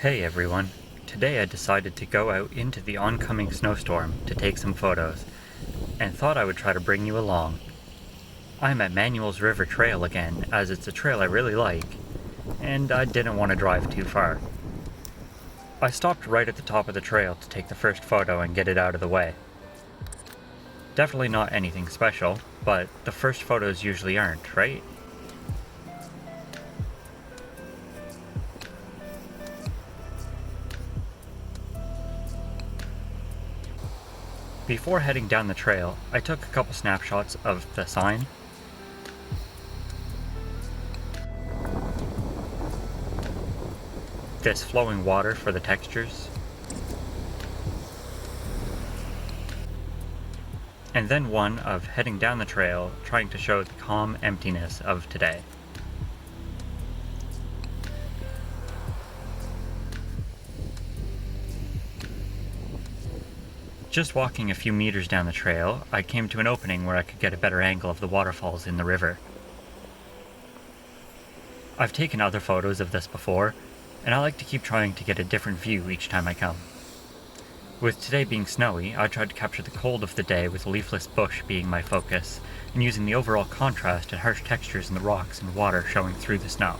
Hey everyone, today I decided to go out into the oncoming snowstorm to take some photos, and thought I would try to bring you along. I'm at Manuel's River Trail again, as it's a trail I really like, and I didn't want to drive too far. I stopped right at the top of the trail to take the first photo and get it out of the way. Definitely not anything special, but the first photos usually aren't, right? Before heading down the trail, I took a couple snapshots of the sign. This flowing water for the textures. And then one of heading down the trail, trying to show the calm emptiness of today. Just walking a few meters down the trail, I came to an opening where I could get a better angle of the waterfalls in the river. I've taken other photos of this before, and I like to keep trying to get a different view each time I come. With today being snowy, I tried to capture the cold of the day with leafless bush being my focus, and using the overall contrast and harsh textures in the rocks and water showing through the snow.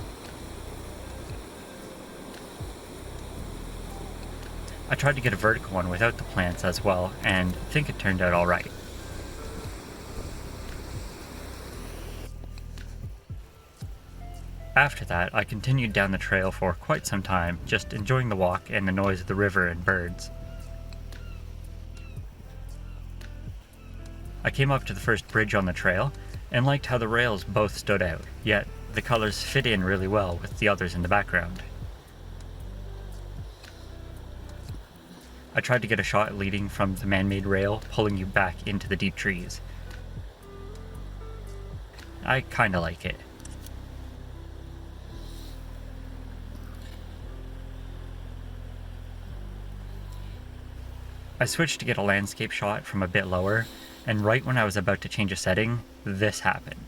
I tried to get a vertical one without the plants as well, and think it turned out alright. After that, I continued down the trail for quite some time, just enjoying the walk and the noise of the river and birds. I came up to the first bridge on the trail, and liked how the rails both stood out, yet the colors fit in really well with the others in the background. I tried to get a shot leading from the man-made rail, pulling you back into the deep trees. I kinda like it. I switched to get a landscape shot from a bit lower, and right when I was about to change a setting, this happened.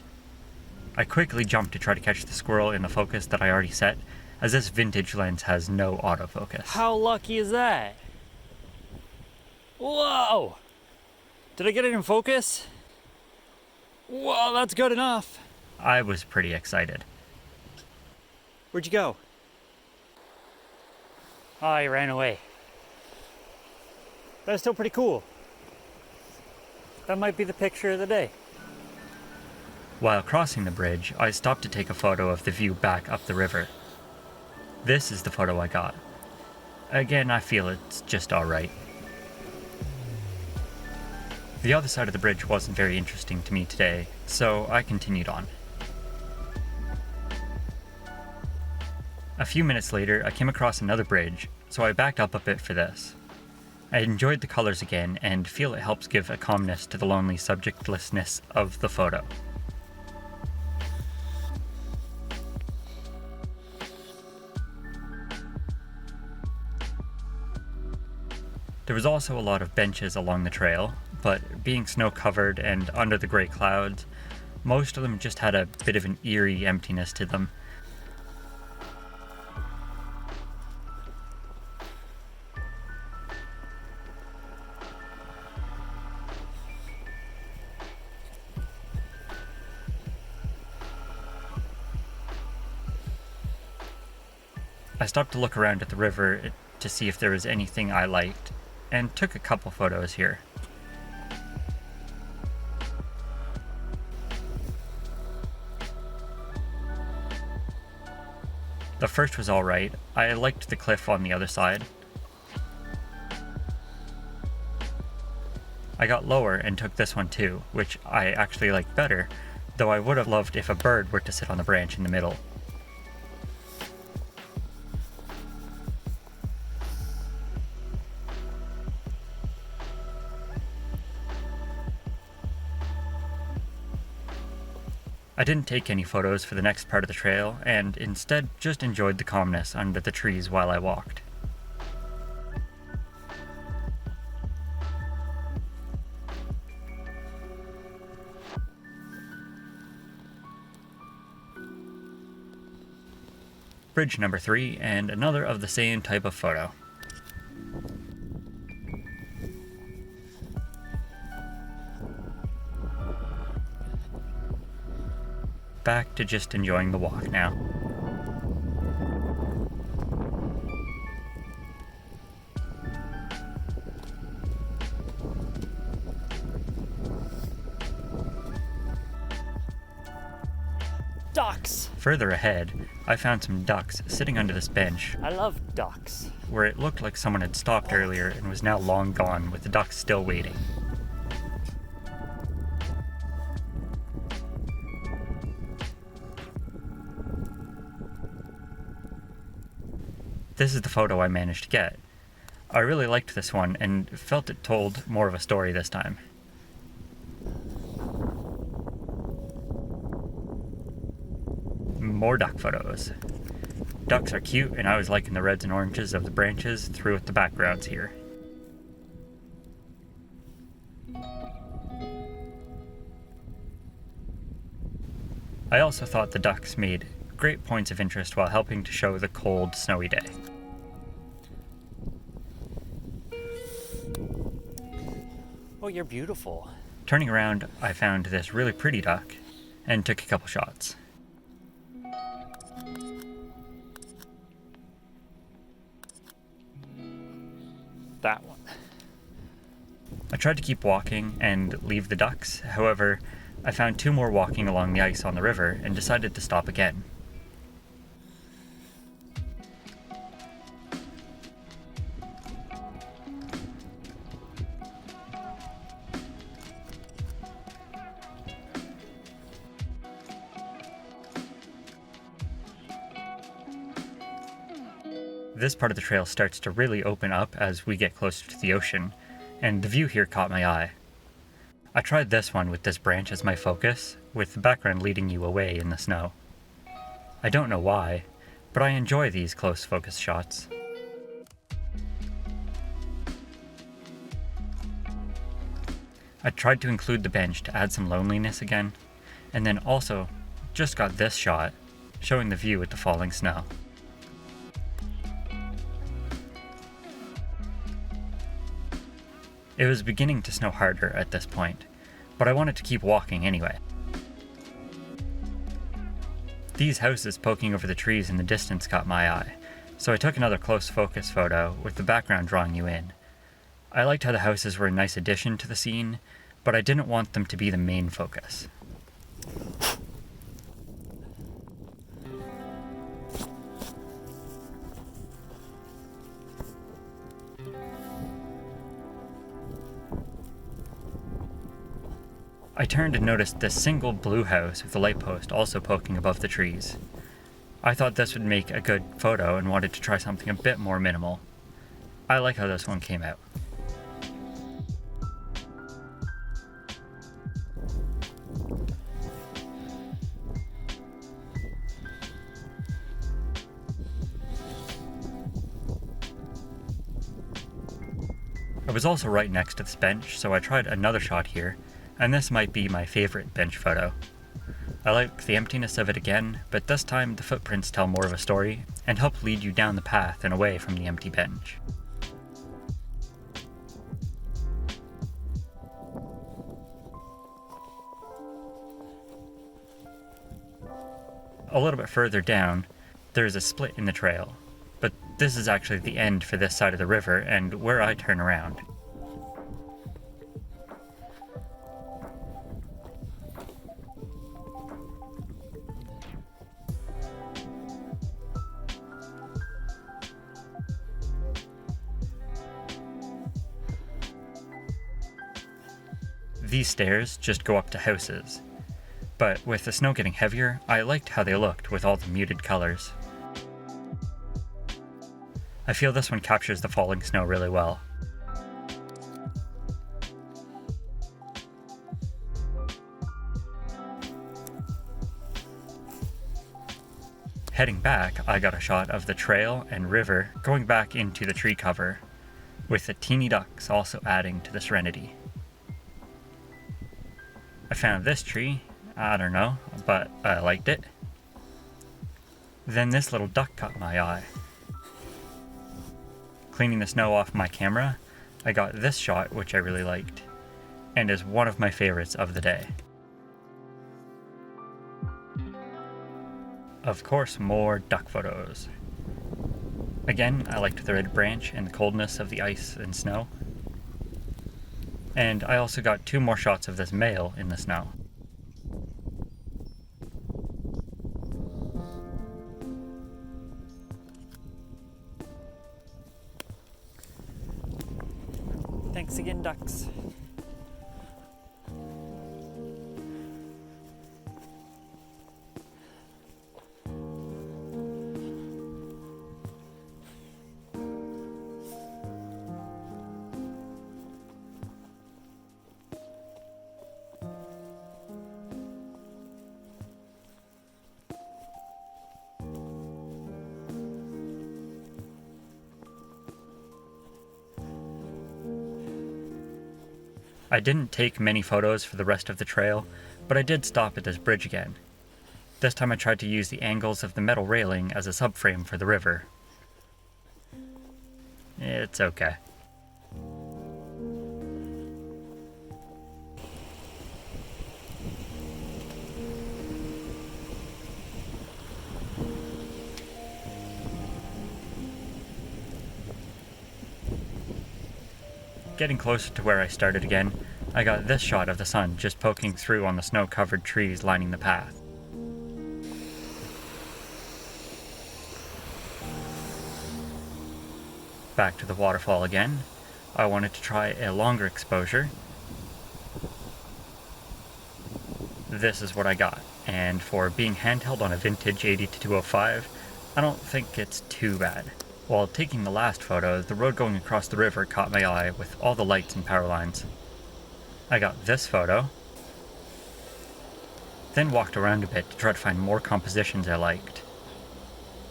I quickly jumped to try to catch the squirrel in the focus that I already set, as this vintage lens has no autofocus. How lucky is that? Whoa! Did I get it in focus? Whoa, that's good enough. I was pretty excited. Where'd you go? Oh, you ran away. That's still pretty cool. That might be the picture of the day. While crossing the bridge, I stopped to take a photo of the view back up the river. This is the photo I got. Again, I feel it's just alright. The other side of the bridge wasn't very interesting to me today, so I continued on. A few minutes later, I came across another bridge, so I backed up a bit for this. I enjoyed the colors again and feel it helps give a calmness to the lonely subjectlessness of the photo. There was also a lot of benches along the trail, but being snow-covered and under the grey clouds, most of them just had a bit of an eerie emptiness to them. I stopped to look around at the river to see if there was anything I liked, and took a couple photos here. The first was alright. I liked the cliff on the other side. I got lower and took this one too, which I actually liked better, though I would have loved if a bird were to sit on the branch in the middle. I didn't take any photos for the next part of the trail, and instead just enjoyed the calmness under the trees while I walked. bridge number 3, and another of the same type of photo. Back to just enjoying the walk now. Ducks! Further ahead, I found some ducks sitting under this bench I love ducks. where it looked like someone had stopped earlier and was now long gone, with the ducks still waiting. This is the photo I managed to get. I really liked this one and felt it told more of a story this time. More duck photos. Ducks are cute, and I was liking the reds and oranges of the branches throughout the backgrounds here. I also thought the ducks made great points of interest while helping to show the cold, snowy day. Oh, you're beautiful. Turning around, I found this really pretty duck and took a couple shots. That one. I tried to keep walking and leave the ducks, however, I found 2 more walking along the ice on the river and decided to stop again. This part of the trail starts to really open up as we get closer to the ocean, and the view here caught my eye. I tried this one with this branch as my focus, with the background leading you away in the snow. I don't know why, but I enjoy these close focus shots. I tried to include the bench to add some loneliness again, and then also just got this shot, showing the view with the falling snow. It was beginning to snow harder at this point, but I wanted to keep walking anyway. These houses poking over the trees in the distance caught my eye, so I took another close focus photo with the background drawing you in. I liked how the houses were a nice addition to the scene, but I didn't want them to be the main focus. I turned and noticed this single blue house with a light post also poking above the trees. I thought this would make a good photo and wanted to try something a bit more minimal. I like how this one came out. I was also right next to this bench, so I tried another shot here, and this might be my favorite bench photo. I like the emptiness of it again, but this time the footprints tell more of a story and help lead you down the path and away from the empty bench. A little bit further down, there is a split in the trail, but this is actually the end for this side of the river and where I turn around. These stairs just go up to houses, but with the snow getting heavier, I liked how they looked with all the muted colors. I feel this one captures the falling snow really well. Heading back, I got a shot of the trail and river going back into the tree cover, with the teeny ducks also adding to the serenity. I found this tree, I don't know, but I liked it. Then this little duck caught my eye. Cleaning the snow off my camera, I got this shot which I really liked, and is one of my favorites of the day. Of course, more duck photos. Again, I liked the red branch and the coldness of the ice and snow. And I also got 2 more shots of this male in the snow. Thanks again, ducks. I didn't take many photos for the rest of the trail, but I did stop at this bridge again. This time I tried to use the angles of the metal railing as a subframe for the river. It's okay. Getting closer to where I started again, I got this shot of the sun just poking through on the snow-covered trees lining the path. Back to the waterfall again. I wanted to try a longer exposure. This is what I got, and for being handheld on a vintage 80-205, I don't think it's too bad. While taking the last photo, the road going across the river caught my eye with all the lights and power lines. I got this photo, then walked around a bit to try to find more compositions I liked.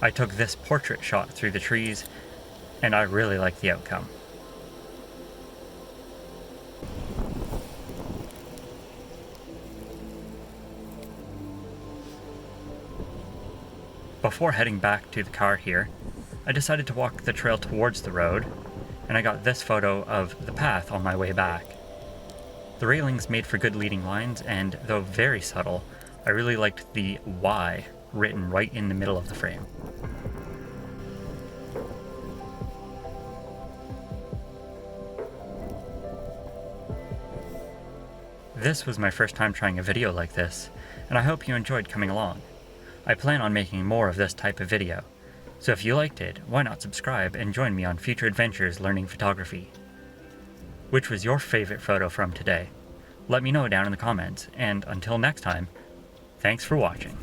I took this portrait shot through the trees, and I really liked the outcome. Before heading back to the car here, I decided to walk the trail towards the road, and I got this photo of the path on my way back. The railings made for good leading lines, and though very subtle, I really liked the Y written right in the middle of the frame. This was my first time trying a video like this, and I hope you enjoyed coming along. I plan on making more of this type of video, so if you liked it, why not subscribe and join me on future adventures learning photography. Which was your favorite photo from today? Let me know down in the comments, and until next time, thanks for watching.